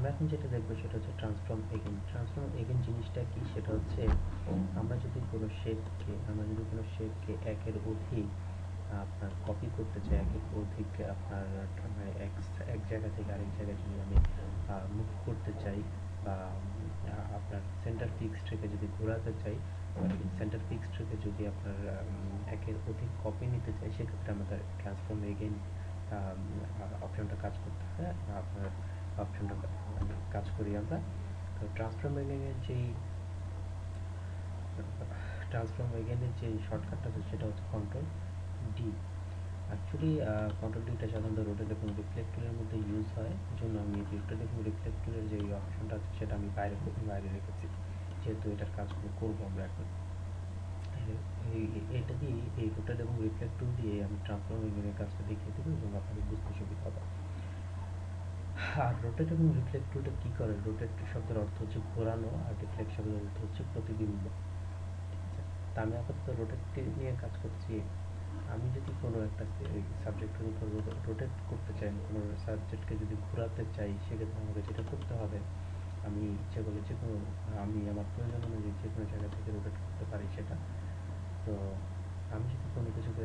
আমরা এখন যেটা দেখবো সেটা হচ্ছে ট্রান্সফর্ম এগেইন। ট্রান্সফর্ম এগেইন জিনিসটা কি, সেটা হচ্ছে আমরা যদি কোনো শেপকে একের অধিক আপনার কপি করতে চাই, একের অধিক আপনার মানে এক জায়গা থেকে আরেক জায়গায় যদি আমি মুভ করতে চাই, বা আপনার সেন্টার ফিক্সড রেখে যদি ঘোরাতে চাই, সেন্টার ফিক্সড রেখে যদি আপনার একের অধিক কপি নিতে চাই, সেক্ষেত্রে আমাদের ট্রান্সফর্ম এগেইন অপশনটা কাজ করতে হয়। আপনার অপশনটা কাজ করি আমরা। তো ট্রান্সফর্ম এগেইনের যে শর্টকাটটা আছে সেটা হচ্ছে কন্ট্রোল ডি। অ্যাকচুয়ালি কন্ট্রোল ডিটা সাধারণত রোটেট এবং রিফ্লেক্ট টুলের মধ্যে ইউজ হয়, এই জন্য আমি রোটেট এবং রিফ্লেক্ট টুলের যে অপশনটা আছে সেটা আমি বাইরে রেখেছি, যেহেতু এটার কাজগুলো করবো আমরা এখন। এটা দিয়ে, এই রোটেট এবং রিফ্লেক্ট টুল দিয়ে আমি ট্রান্সফর্ম এগেইনের কাজটা দেখিয়ে দেবো এবং আপনাদের বুঝতে সুবিধা হবে। আর রোটেট এবং রিফ্লেক্ট টুলটা কী করে, রোটেট শব্দের অর্থ হচ্ছে ঘোরানো, আর রিফ্লেক্ট শব্দের অর্থ হচ্ছে প্রতিবিম্ব। ঠিক আছে, তা আমি আপাতত রোটেটকে নিয়ে কাজ করছি। আমি যদি কোনো একটা সাবজেক্টের উপর রোটেট করতে চাই, কোনো সাবজেক্টকে যদি ঘোরাতে চাই, সেক্ষেত্রে আমাকে যেটা করতে হবে, আমি ইচ্ছে করলে যে কোনো, আমি আমার প্রয়োজন অনুযায়ী যে কোনো জায়গা থেকে রোটেট করতে পারি সেটা। তো আমি যদি কোনো কিছুকে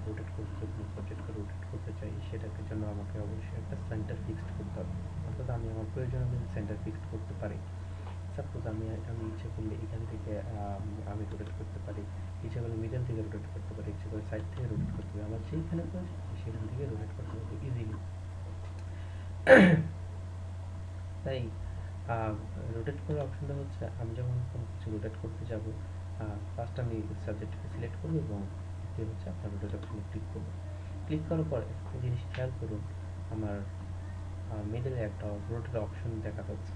রোটেট করতে, কোনো সাবজেক্টকে রোটেট করতে চাই, সেটার জন্য আমাকে অবশ্যই একটা সেন্টার ফিক্সড করতে হবে, অর্থাৎ আমি আমার প্রয়োজন অনুযায়ী সেন্টার ফিক্সড করতে পারি। সাপোজ আমি ইচ্ছে করলে এখান থেকে আমি রোটেট করতে পারি, ইচ্ছে করলে মিডল থেকে রোটেট করতে পারি, ইচ্ছে করে সাইড থেকে রোটেট করতে পারি, আমার যেইখানে প্রয়োজন সেখান থেকে রোটেট করতে পারবো ইজিলি। তাই রোটেট করার অপশনটা হচ্ছে, আমি যখন কোনো কিছু রোটেট করতে যাব, ফার্স্ট আমি সাবজেক্টকে সিলেক্ট করবো এবং দ্বিতীয় হচ্ছে আপনার রোটেট অপশনে ক্লিক করবো। ক্লিক করার পর একটা জিনিস খেয়াল করুন, আমার মিডলে একটা রোটেট অপশন দেখা যাচ্ছে,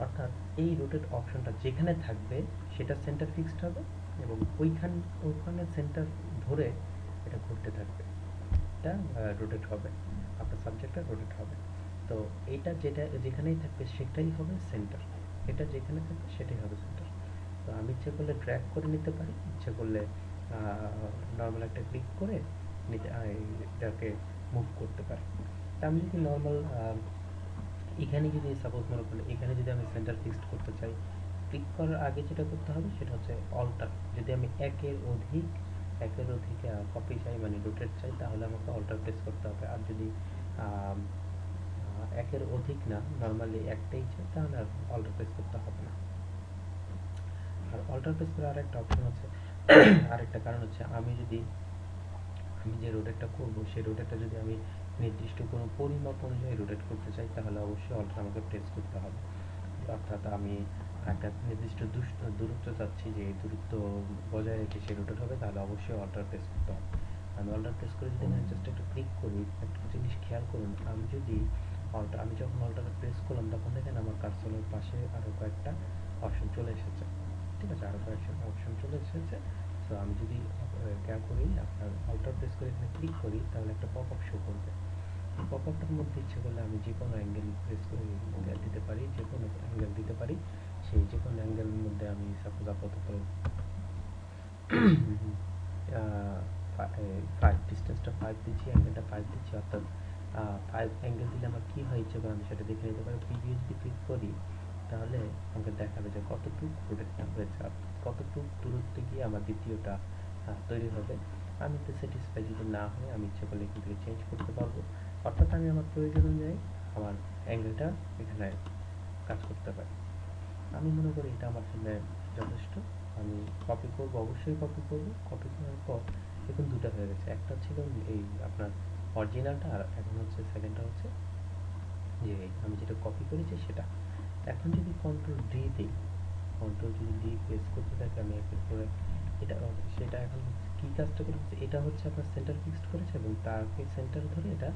অর্থাৎ এই রোটেট অপশনটা যেখানে থাকবে সেটা সেন্টার ফিক্সড হবে এবং ওইখানে সেন্টার ধরে এটা ঘুরতে থাকবে, এটা রোটেট হবে, আপনার সাবজেক্টটা রোটেট হবে। তো এটা যেখানেই থাকবে সেটাই হবে সেন্টার, এটা যেখানে থাকবে সেটাই হবে সেন্টার। তো আমি ইচ্ছে করলে ড্র্যাগ করে নিতে পারি, ইচ্ছে করলে নর্মাল একটা ক্লিক করে এটাকে মুভ করতে পারি। তা আমি যদি নর্মাল এখানে যদি সাপোজ মনে করলে এখানে যদি আমি সেন্টার ফিক্সড করতে চাই, ক্লিক করার আগে যেটা করতে হবে সেটা হচ্ছে অল্টার। যদি আমি একের অধিক কপি চাই, মানে রোটেট চাই, তাহলে আমাকে অল্টার প্রেস করতে হবে। আর যদি একের অধিক না, নর্মালি একটাই চাই, তাহলে আর অল্টার প্রেস করতে হবে না। আর অল্টার প্রেস করার আরেকটা অপশন আছে, আরেকটা কারণ হচ্ছে আমি যে রোটেটটা করবো সেই রোটেটটা যদি আমি নির্দিষ্ট কোনো পরিমাপ অনুযায়ী রোটেট করতে চাই, তাহলে অবশ্যই অল্টার আমাকে প্রেস করতে হবে। অর্থাৎ আমি একটা নির্দিষ্ট দূরত্ব চাচ্ছি, যে এই দূরত্ব বজায় রেখে সে রোটেট হবে, তাহলে অবশ্যই অল্টার প্রেস করতে হবে। আমি অল্টার প্রেস করে যদি এখানে জাস্ট একটা ক্লিক করি, একটা জিনিস খেয়াল করুন, আমি যখন অল্টার প্রেস করলাম, তখন দেখেন আমার কার্সরের পাশে আরও কয়েকটা অপশন চলে এসেছে। ঠিক আছে, আরও কয়েকটা অপশন চলে এসেছে। সো আমি যদি খেয়াল করি, আপনার অল্টার প্রেস করে এখানে ক্লিক করি, তাহলে একটা পপ আপ শো করবে। পপ আপটার মধ্যে ইচ্ছে করলে আমি যে কোনো অ্যাঙ্গেল প্রেস করে দিতে পারি, যে কোনো অ্যাঙ্গেল দিতে পারি। সেই যে কোনো অ্যাঙ্গেলের মধ্যে আমি সাপোজ আপাতত 5 ডিস্টেন্সটা 5 দিচ্ছি, অ্যাঙ্গেলটা 5 দিচ্ছি, অর্থাৎ 5 অ্যাঙ্গেল দিলে আমার কী হয় ইচ্ছে করে আমি সেটা দেখে নিতে পারি। প্রিভিউ যদি ক্লিক করি, তাহলে আমাকে দেখাবে যে কতটুকু রোটেটটা হয়েছে, কতটুকু দূরত্বে গিয়ে আমার দ্বিতীয়টা তৈরি হবে। আমি তো স্যাটিসফাই যদি না হয়, আমি ইচ্ছে করলে এখান থেকে চেঞ্জ করতে পারবো, অর্থাৎ আমি আমার প্রয়োজন অনুযায়ী আমার অ্যাঙ্গেলটা এখানে কাজ করতে পারি। আমি মনে করি এটা আমার জন্য যথেষ্ট। আমি কপি করব, অবশ্যই কপি করব। কপি করার পর দেখুন দুটো হয়ে গেছে, একটা ছিল এই আপনার অরিজিনালটা, আর এখন হচ্ছে সেকেন্ডটা হচ্ছে যে আমি যেটা কপি করেছি সেটা। এখন যদি কন্ট্রোল ডি দিই, কন্ট্রোল যদি ডি প্রেস করতে থাকি, আমি একের পরে এটা সেটা এখন কি কাজটা করেছে, এটা হচ্ছে আপনার সেন্টার ফিক্সড করেছে এবং তাকে সেন্টার ধরে এটা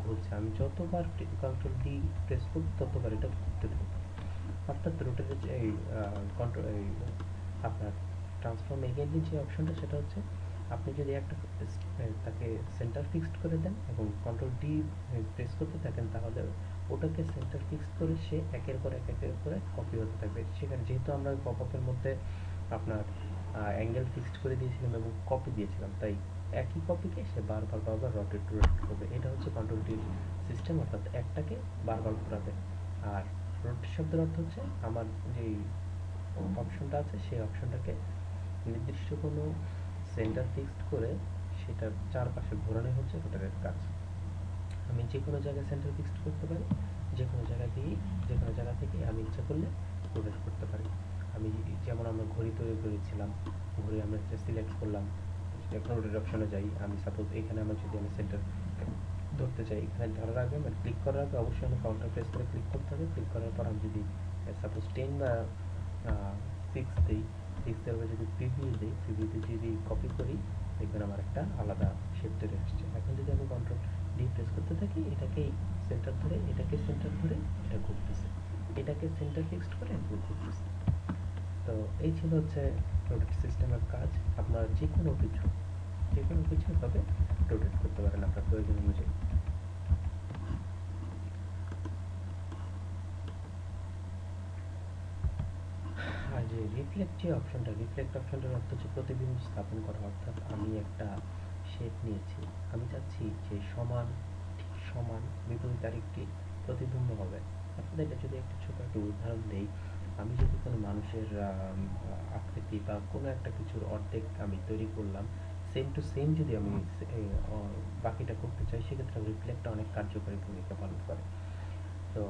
ঘুরছে। আমি যতবার কন্ট্রোল ডি প্রেস করব ততবার এটা ঘুরতে থাকবে, অর্থাৎ রোটেটের যে কন্ট্রোল আপনার ট্রান্সফর্ম এগেইনের যে অপশনটা সেটা হচ্ছে, আপনি যদি একটা তাকে সেন্টার ফিক্সড করে দেন এবং কন্ট্রোল ডি প্রেস করতে থাকেন, তাহলে ওটাকে সেন্টার ফিক্সড করে সে একের পর একের পরে কপি হতে থাকবে। সেখানে যেহেতু আমরা পপ আপের মধ্যে আপনার অ্যাঙ্গেল ফিক্সড করে দিয়েছিলাম এবং কপি দিয়েছিলাম, তাই একই কপিকে সে বারবার রোটেট করবে। এটা হচ্ছে কন্ট্রোল ডির সিস্টেম, অর্থাৎ একটাকে বারবার ঘোরাবে। আর রোটেট শব্দের অর্থ হচ্ছে আমার যেই অপশনটা আছে সেই অপশনটাকে নির্দিষ্ট কোনো সেন্টার ফিক্সড করে সেটার চারপাশে ঘোরানোই হচ্ছে রোটারের কাজ। আমি যে কোনো জায়গায় সেন্টার ফিক্সড করতে পারি, যে কোনো জায়গা থেকে আমি ইচ্ছা করলে রোটেট করতে পারি। আমি যেমন আমরা ঘড়ি তৈরি করেছিলাম, ঘড়ি আমরা সিলেক্ট করলাম, এখন রোটেট অপশনে যাই, আমি সাপোজ এখানে আমার যদি আমি সেন্টার ধরতে চাই, এখানে ধরার আগে মানে ক্লিক করার আগে অবশ্যই আমি কাউন্টার প্রেস করে ক্লিক করতে হবে। ক্লিক করার পর আমি যদি সাপোজ 10 বা 6 দিই, 6 দেওয়ার পরে যদি প্রিভিউ দিই, প্রিভিউতে যদি কপি করি, দেখবেন আমার একটা আলাদা শেপ তৈরি আসছে। এখন যদি আমি কন্ট্রোল ডি প্রেস করতে থাকি, এটাকেই সেন্টার ধরে, এটাকে সেন্টার ধরে এটা ঘুরতেছে, এটাকে সেন্টার ফিক্সড করে ঘুরতেছে। তো এই ছিল হচ্ছে রোটেট সিস্টেমের কাজ। আপনার যে কোনো কিছু এভাবে রোটেট করতে পারেন আপনার প্রয়োজন অনুযায়ী। আর যে রিফ্লেক্ট অপশনটার অর্থ হচ্ছে প্রতিবিম্ব স্থাপন করা। অর্থাৎ আমি একটা শেপ নিয়েছি, আমি চাচ্ছি যে ঠিক সমান বিপরীত আরেকটি প্রতিবিম্ব হবে। আপনাদের এটা যদি একটা ছোট একটা উদাহরণ দেই, আমি যদি কোনো মানুষের আকৃতি বা কোনো একটা কিছুর অর্ধেক আমি তৈরি করলাম, সেম টু সেম যদি আমি বাকিটা করতে চাই, সেক্ষেত্রে রিফ্লেক্টটা অনেক কার্যকরী ভূমিকা পালন করে। তো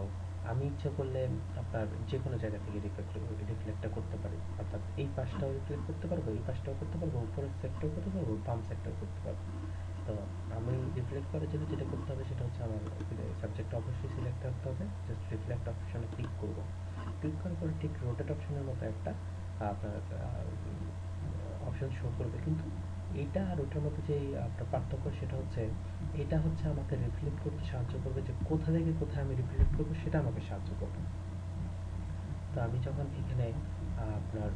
আমি ইচ্ছা করলে আপনার যে কোনো জায়গা থেকে রিফ্লেক্টটা করতে পারি। অর্থাৎ এই পাশটাও রিফ্লেক্ট করতে পারবো, এই পাশটাও করতে পারবো, উপরের সেটটাও করতে পারবো, বাম সাইডটাও করতে পারবো। তো আমি রিফ্লেক্ট করার জন্য যেটা করতে হবে সেটা হচ্ছে আমার সাবজেক্ট অবশ্যই সিলেক্ট করতে হবে। জাস্ট রিফ্লেক্ট অপশনে ক্লিক করব। ক্লিক করার পরে ঠিক রোটেট অপশনের মতো একটা আপনার অপশন শো করবে, কিন্তু এটা আর ওটার মধ্যে যে আপনার পার্থক্য সেটা হচ্ছে, এটা হচ্ছে আমাকে রিফ্লেক্ট করতে সাহায্য করবে, যে কোথা থেকে কোথায় আমি রিফ্লেক্ট করবো সেটা আমাকে সাহায্য করবে। তো আমি যখন এখানে আপনার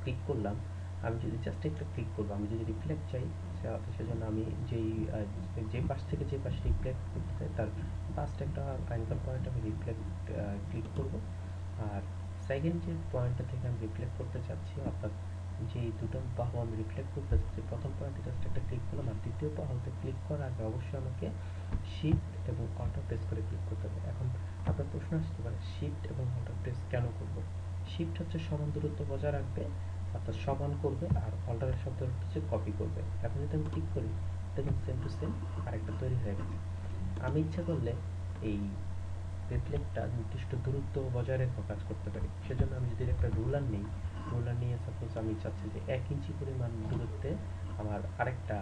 ক্লিক করলাম, আমি যদি জাস্ট একটা ক্লিক করবো, আমি যদি রিফ্লেক্ট চাই, সেজন্য আমি যে পাশ থেকে যে পাশে রিফ্লেক্ট করতে চাই তার ফার্স্ট একটা অ্যাঙ্গেল পয়েন্ট আমি রিফ্লেক্ট ক্লিক করব। আর সেকেন্ড যে পয়েন্টটা থেকে আমি রিফ্লেক্ট করতে চাচ্ছি, অর্থাৎ যে দুটো বাহু আমি রিফ্লেক্ট করতে চাচ্ছি, প্রথম পয়েন্টে জাস্ট একটা ক্লিক করলাম। আর দ্বিতীয় বাহুতে ক্লিক করার আগে অবশ্যই আমাকে শিফট এবং অল্টার প্রেস করে ক্লিক করতে হবে। এখন আপনার প্রশ্ন আসতে পারে, শিফট এবং অল্টার প্রেস কেন করব? শিফট হচ্ছে সমান দূরত্ব বজায় রাখবে, অর্থাৎ সমান করবে, আর অল্টারের শব্দ হচ্ছে কপি করবে। এখন যদি আমি ক্লিক করি, দেখুন সেম টু সেম আরেকটা তৈরি হয়ে গেছে। আমি ইচ্ছা করলে এই রিফ্লেক্টটা নির্দিষ্ট দূরত্ব বজায় রেখেও কাজ করতে পারি। সেজন্য আমি যদি একটা রুলার নিই, রুলার নিয়ে সাপোজ আমি চাচ্ছি যে 1 ইঞ্চি পরিমাণ দূরত্বে আমার আরেকটা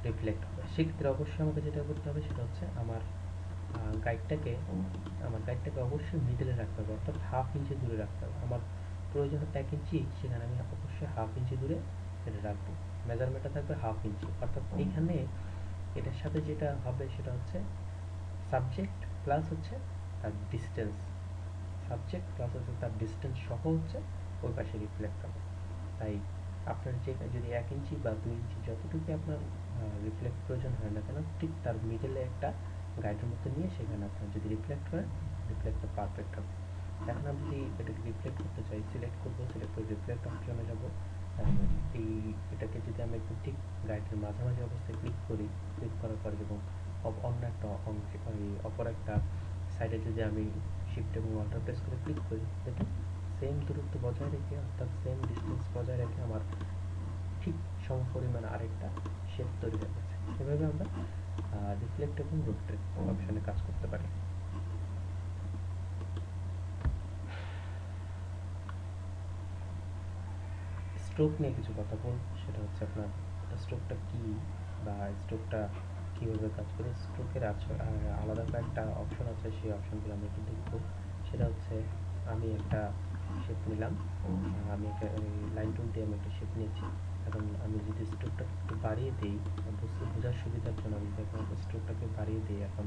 রিফ্লেক্ট হবে, সেক্ষেত্রে অবশ্যই আমাকে যেটা করতে হবে সেটা হচ্ছে গাইডটাকে আমার গাইডটাকে অবশ্যই মিডলে রাখতে হবে, অর্থাৎ হাফ ইঞ্চি দূরে রাখতে হবে। আমার প্রয়োজন 1 ইঞ্চি, সেখানে আমি অবশ্যই হাফ ইঞ্চি দূরে এটা রাখবো। মেজারমেন্টটা থাকবে হাফ ইঞ্চি। অর্থাৎ এখানে এটার সাথে যেটা হবে সেটা হচ্ছে সাবজেক্ট প্লাস হচ্ছে তার ডিস্টেন্স, সাবজেক্ট প্লাস হচ্ছে তার ডিস্টেন্স সহ হচ্ছে ওই পাশে রিফ্লেক্ট হবে। তাই আপনার যে যদি 1 ইঞ্চি বা 2 ইঞ্চি যতটুকু আপনার রিফ্লেক্ট প্রয়োজন হয় না কেন, ঠিক তার মিডলে একটা গাইডের মতো নিয়ে সেখানে আপনার যদি রিফ্লেক্ট করেন, রিফ্লেক্টটা পারফেক্ট হবে। এখন আমি যদি এটাকে রিফ্লেক্ট করতে চাই, সিলেক্ট করবো, সিলেক্ট করে রিফ্লেক্ট অপশনে যাব। এই এটাকে যদি আমি একটু ঠিক গাইডের মাঝামাঝি অবস্থায় ক্লিক করি, ক্লিক করার পর এবং অন্য একটা অংশে অপর একটা সাইডে যদি আমি শিফট এবং অল্টার প্রেস করে ক্লিক করি, দেখুন সেম দূরত্ব বজায় রেখে, অর্থাৎ সেম ডিস্টেন্স বজায় রেখে আমার ঠিক সমপরিমাণ আরেকটা শেপ তৈরি হয়ে গেছে। এভাবে আমরা রিফ্লেক্ট এবং রোটেট অপশনে কাজ করতে পারি। স্ট্রোক নিয়ে কিছু কথা বলব, সেটা হচ্ছে আপনার স্ট্রোকটা কি বা স্ট্রোকটা কীভাবে কাজ করে। স্ট্রোকের আলাদা কয়েকটা অপশন আছে, সেই অপশনগুলো আমরা একটু দেখব। সেটা হচ্ছে আমি একটা শেপ নিলাম, আমি একটা লাইন টুল দিয়ে আমি একটা শেপ নিয়েছি। এখন আমি যদি স্ট্রোকটাকে একটু বাড়িয়ে দিই, বোঝার সুবিধার জন্য আমি যদি এখন স্ট্রোকটাকে বাড়িয়ে দিই, এখন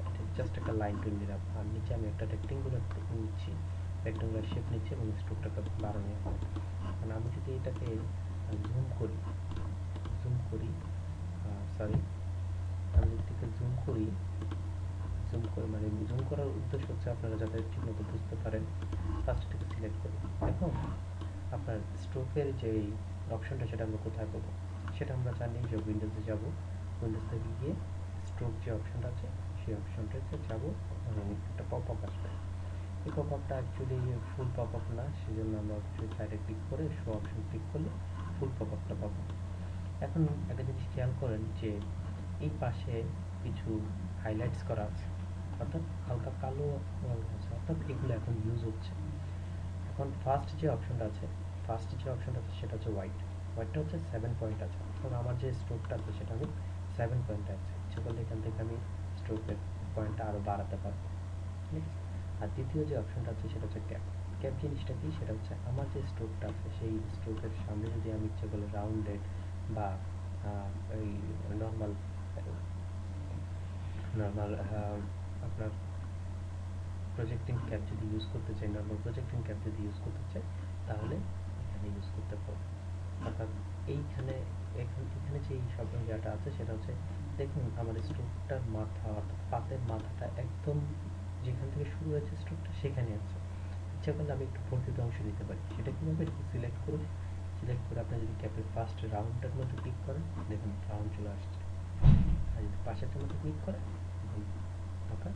এটা জাস্ট একটা লাইন টুল নিলাম, আর নিচে আমি একটা রেক্টেঙ্গুলার নিচ্ছি, রেক্টেঙ্গুলার শেপ নিচ্ছি এবং স্ট্রোকটাকে বাড়ানো হবে। কারণ আমি যদি এটাকে জুম করি সরি, আমি যদি এটাকে জুম করি মানে জুম করার উদ্দেশ্য হচ্ছে আপনারা যাতে ঠিকমতো বুঝতে পারেন। ফার্স্ট এটাকে সিলেক্ট করি। এখন আপনার স্ট্রোকের যে অপশনটা সেটা আমরা কোথায় পাবো, সেটা আমরা জানি যে উইন্ডোজে যাব, উইন্ডোজ থেকে গিয়ে স্ট্রোক যে অপশনটা আছে সেই অপশনটাতে যাব, একটা পপ আপ আসবে। এই পপ আপটা অ্যাকচুয়ালি ফুল পপ আপ না, সেজন্য আমরা অবশ্যই সাইডে ক্লিক করে শো অপশন ক্লিক করলে ফুল পপ আপটা পাবো। এখন একটা জিনিস খেয়াল করেন যে এই পাশে কিছু হাইলাইটস করা আছে, অর্থাৎ হালকা কালো আছে, অর্থাৎ এগুলো এখন ইউজ হচ্ছে। এখন ফার্স্ট যে অপশনটা আছে সেটা হচ্ছে হোয়াইটটা হচ্ছে 7 পয়েন্ট আছে, অর্থাৎ আমার যে স্ট্রোকটা আছে সেটা আমি 7 পয়েন্ট আছে, ইচ্ছে করলে এখান থেকে আমি স্ট্রোকের পয়েন্টটা আরও বাড়াতে পারবো, ঠিক আছে। আর দ্বিতীয় যে অপশনটা আছে সেটা হচ্ছে ক্যাপ জিনিসটা কি, সেটা হচ্ছে আমার যে স্ট্রোকটা আছে সেই স্ট্রোকের সামনে যদি আমি ইচ্ছে করলে রাউন্ডেড বা এই নর্মাল নর্মাল আপনার প্রজেক্টিং ক্যাপ যদি ইউজ করতে চাই, নর্মাল প্রজেক্টিং ক্যাপ যদি ইউজ করতে চাই, তাহলে এখানে ইউজ করতে পারবো। অর্থাৎ এইখানে এখানে যে এই সব জায়গাটা আছে সেটা হচ্ছে, দেখুন আমার স্ট্রোকটার মাথা অর্থাৎ পাতের মাথাটা একদম যেখান থেকে শুরু হয়েছে স্ট্রোকটা সেখানে আছে। ইচ্ছা করলে আমি একটু বর্ধিত অংশ নিতে পারি, সেটা কীভাবে সিলেক্ট করে আপনি যদি ক্যাপের ফার্স্ট রাউন্ডটার মধ্যে ক্লিক করেন, দেখুন রাউন্ড চলে আসছে। আর যদি পাশেরটার মধ্যে ক্লিক করেন, দেখুন হালকা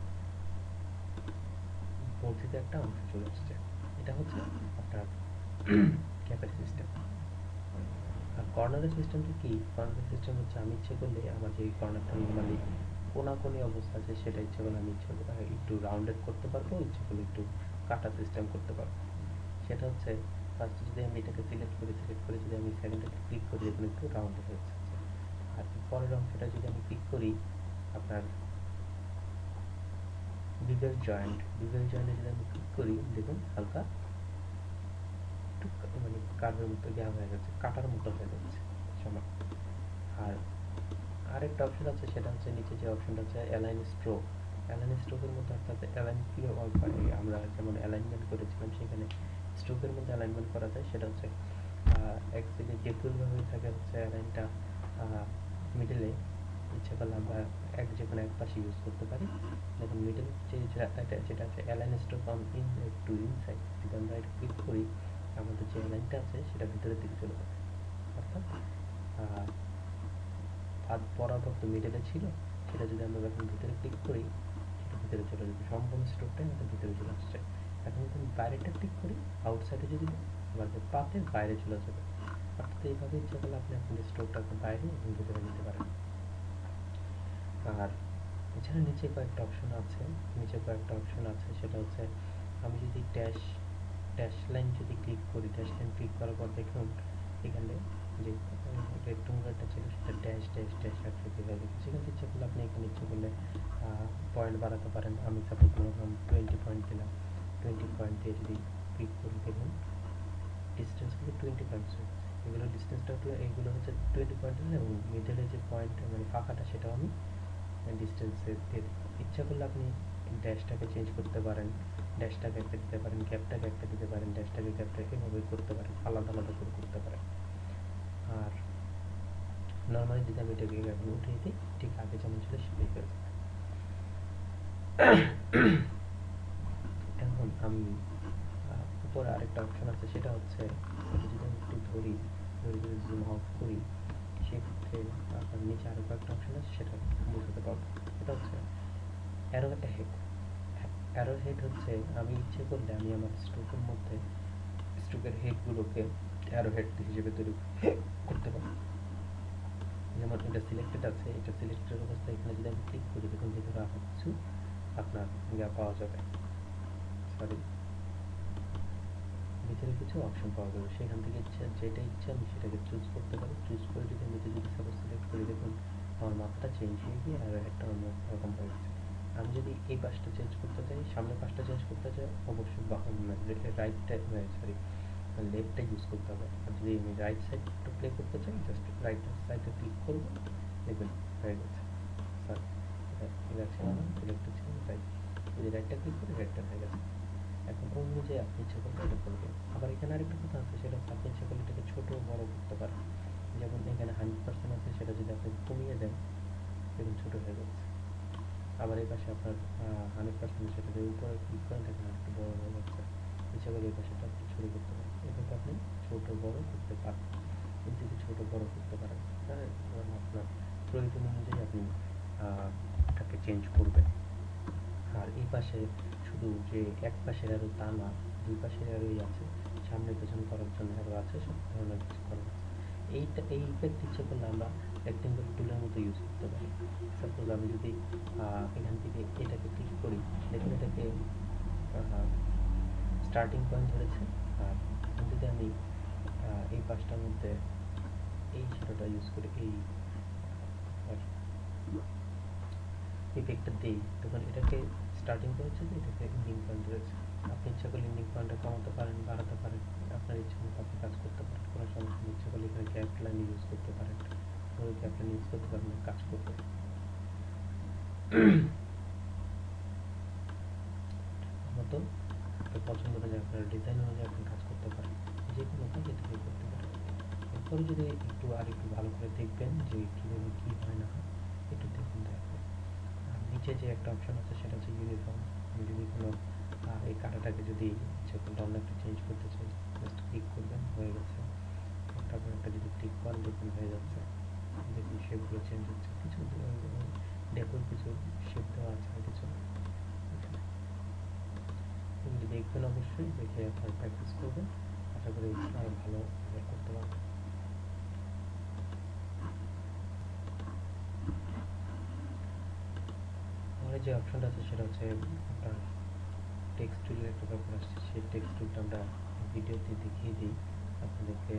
বর্ধিত একটা অংশ চলে আসছে। এটা হচ্ছে আপনার ক্যাপের সিস্টেম। আর কর্নারের সিস্টেমটা কি? কর্নারের সিস্টেম হচ্ছে আমি ইচ্ছে করলে আমার যে কর্নারটা নর্মালি কোনাকুনি অবস্থা আছে সেটা ইচ্ছে করলে আমি ইচ্ছে করলে একটু রাউন্ডেড করতে পারবো, ইচ্ছে করলে একটু কাটা সিস্টেম করতে পারবো। সেটা হচ্ছে ফার্স্টে যদি আমি এটাকে সিলেক্ট করে যদি আমি সেকেন্ডটাকে ক্লিক করি, দেখুন একটু রাউন্ডেড হয়ে যাচ্ছে। আর পরের অংশটা যদি আমি ক্লিক করি, আপনার বিভেল জয়েন্টে যদি আমি ক্লিক করি, দেখুন হালকা একটু মানে কার্ভের মতো হয়ে যাচ্ছে, কাটার মতো হয়ে যাচ্ছে সময়। আর আরেকটা অপশন আছে, সেটা হচ্ছে নিচে যে অপশনটা আছে অ্যালাইন স্ট্রোকের মধ্যে, অর্থাৎ অ্যালাইন কীভাবে আমরা যেমন অ্যালাইনমেন্ট করেছিলাম সেখানে স্ট্রোকের মধ্যে অ্যালাইনমেন্ট করা যায়, সেটা হচ্ছে এক জায়গায় যেভাবে থাকে হচ্ছে অ্যালাইনটা মিডলে ইচ্ছা করলে আমরা যে কোনো এক পাশে ইউজ করতে পারি। দেখুন মিডল যেটা আছে align stroke on to inside, যদি আমরা এটা ক্লিক করি আমাদের যে অ্যালাইনটা আছে সেটা ভিতরের দিকে চলে যাবে, অর্থাৎ হাত বরাবর তো মিডলে ছিল, সেটা যদি আমরা যখন ভিতরে ক্লিক করি সেটা ভিতরে চলে যাবে, সম্পূর্ণ স্ট্রোকটাই আমাদের ভিতরে চলে আসছে। এখন যদি আমি বাইরেটা ক্লিক করি, আউটসাইডে যদি আমাদের পাতের বাইরে চলে যাবে, অর্থাৎ এইভাবে ইচ্ছা করলে আপনি আপনাদের স্ট্রোকটাকে বাইরে এবং ভিতরে নিতে পারেন। আর এছাড়া নিচে কয়েকটা অপশন আছে, সেটা হচ্ছে আমি যদি ড্যাশ লাইন যদি ক্লিক করি, ড্যাশ লাইন ক্লিক করার পর দেখুন এখানে যে রেক্ট্যাঙ্গুলারটা ছিল সেটা ড্যাশ ড্যাশ ড্যাশ আকৃতি হয়ে গেছে। সেখানে ইচ্ছা করলে আপনি এখানে ইচ্ছে করলে পয়েন্ট বাড়াতে পারেন। আমি সাপোজ মনে করলাম 20 পয়েন্ট দিলাম, 20 পয়েন্ট দিয়ে যদি ক্লিক করি, দেখুন ডিস্টেন্সগুলো 20 পয়েন্টস হয়ে গেছে। এগুলো ডিস্টেন্সটা এইগুলো হচ্ছে 20 পয়েন্ট এবং মিডলে যে পয়েন্ট মানে ফাঁকাটা সেটাও আমি ডিস্টেন্সে দিয়ে দিই। ইচ্ছা করলে আপনি ড্যাশটাকে চেঞ্জ করতে পারেন, ড্যাশটাকে একটা দিতে পারেন, ক্যাপটাকে একটা দিতে পারেন, ড্যাশটাকে ক্যাপটাকে এভাবে করতে পারেন, আলাদা আলাদা করে করতে পারেন। আর নর্মালি যদি আমি এটাকে এখন উঠিয়ে দিই, ঠিক আগে যেমন ছিল সেটাই হয়ে যাবে। এখন আমি উপরে আরেকটা অপশন আছে, সেটা হচ্ছে যদি আমি একটু ধরি যদি জুম আউট করি, সেক্ষেত্রে আপনার নিচে আরও কয়েকটা অপশন আছে, সেটা বোঝাতে পারবো। এটা হচ্ছে অ্যারো হেড হচ্ছে আমি ইচ্ছে করলে আমি আমার স্ট্রোকের মধ্যে স্ট্রোকের হেডগুলোকে অ্যারো হেড হিসেবে তৈরি করতে পারি। যেমন এটা সিলেক্টেড আছে, এটা সিলেক্টেড অবস্থায় এখানে যদি আমি ক্লিক করি, দেখুন ভিতরে আরও কিছু আপনার পাওয়া যাবে, ভিতরে কিছু অপশন পাওয়া যাবে। সেখান থেকে যেটা ইচ্ছা আমি সেটাকে চুজ করতে পারি। চুজ করে যদি আমি যদি সাপোজ সিলেক্ট করি, দেখুন আমার মাথাটা চেঞ্জ হয়ে গিয়ে আর একটা অন্য রকম হয়ে গেছে। আমি যদি এই পাশটা চেঞ্জ করতে চাই, সামনের পাশটা চেঞ্জ করতে চাই, অবশ্যই রাইটটা লেফটটা ইউজ করতে হবে। আর যদি আমি রাইট সাইডটা প্লে করতে চাই, জাস্ট রাইট সাইডে ক্লিক করবো, দেখবেন হয়ে গেছে। সরি এটা ছিল না, সিলেক্টেড ছিল রাইট, যদি রাইটটা ক্লিক করি রাইটটা হয়ে গেছে। এখন ওই অনুযায়ী আপনি ইচ্ছা করলে এটা করবেন। আবার এখানে আরেকটা কথা আছে, সেটা হচ্ছে আপনি ইচ্ছা করলে এটাকে ছোটো বড় করতে পারেন। যেমন এখানে 100% আছে, সেটা যদি আপনি কমিয়ে দেন দেখুন ছোটো হয়ে যাচ্ছে। আবার এই পাশে আপনার 100% সেটা যদি উপরে ক্লিক করেন দেখেন আরেকটু বড় হয়ে যাচ্ছে। ইচ্ছা করলে এই পাশেটা আপনি ছোটো করতে পারেন। এভাবে আপনি ছোটো বড় করতে পারেন, ইজিলি ছোটো বড় করতে পারেন। আপনার প্রয়োজন অনুযায়ী আপনি এটাকে চেঞ্জ করবে। আর এই পাশে শুধু যে এক পাশের অ্যারো তা না, দুই পাশের অ্যারোই আছে, সামনে পেছন করার জন্য অ্যারো আছে, সব ধরনের কিছু করার আছে। এই ইফেক্ট ইচ্ছে করলে আমরা রেক্টেঙ্গল টুলের মতো ইউজ করতে পারি। সাপোজ আমি যদি এখান থেকে এটাকে ক্লিক করি, দেখুন এটাকে স্টার্টিং পয়েন্ট ধরেছে। আর এখন যদি আমি এই পাশটার মধ্যে এই শ্যাডোটা ইউজ করি, এই ইফেক্টটা দিই, তখন এটাকে স্টার্টিং করেছে, যে এটাকে এন্ডিং পয়েন্ট ধরেছে। আপনি ইচ্ছা করলে এন্ডিং পয়েন্টটা কমাতে পারেন, বাড়াতে পারেন, আপনার ইচ্ছা মতো আপনি কাজ করতে পারেন, কোনো সমস্যা নেই। ইচ্ছা করলে এখানে গ্যাপ লাইন ইউজ করতে পারেন, কোনো গ্যাপ লাইন ইউজ করতে পারেন, কাজ করতে মতো আপনার পছন্দ অনুযায়ী, আপনার ডিজাইন অনুযায়ী আপনি কাজ করতে পারেন, যে কোনো কাজ এটাকে করতে পারেন। এরপরে যদি একটু ভালো করে দেখবেন যে কীভাবে কী হয় না হয়, একটু দেখুন দয়া করে। আর নিচে যে একটা অপশন আছে সেটা হচ্ছে ইউনিফর্ম। আমি যদি কোনো এই কালারটাকে যদি ইচ্ছে করলে অন্য একটা চেঞ্জ করতে চাই, জাস্ট ক্লিক করবেন, হয়ে গেছে। তারপর একটা যদি ক্লিক করেন, দেখুন হয়ে যাচ্ছে। দেখুন শেপগুলো চেঞ্জ হচ্ছে, কিছু ডেকোর কিছু শেপ দেওয়া আছে আর কিছু। এগুলি দেখবেন, অবশ্যই দেখে আপনার প্র্যাকটিস করবেন, আশা করি আরও ভালো রেজাল্ট করতে পারবেন। আমার যে অপশনটা আছে সেটা হচ্ছে আপনার টেক্সট টুলের একটা ব্যাপার আসছে, সেই টেক্সট টুলটা আমরা ভিডিওতে দেখিয়ে দিই আপনাদেরকে।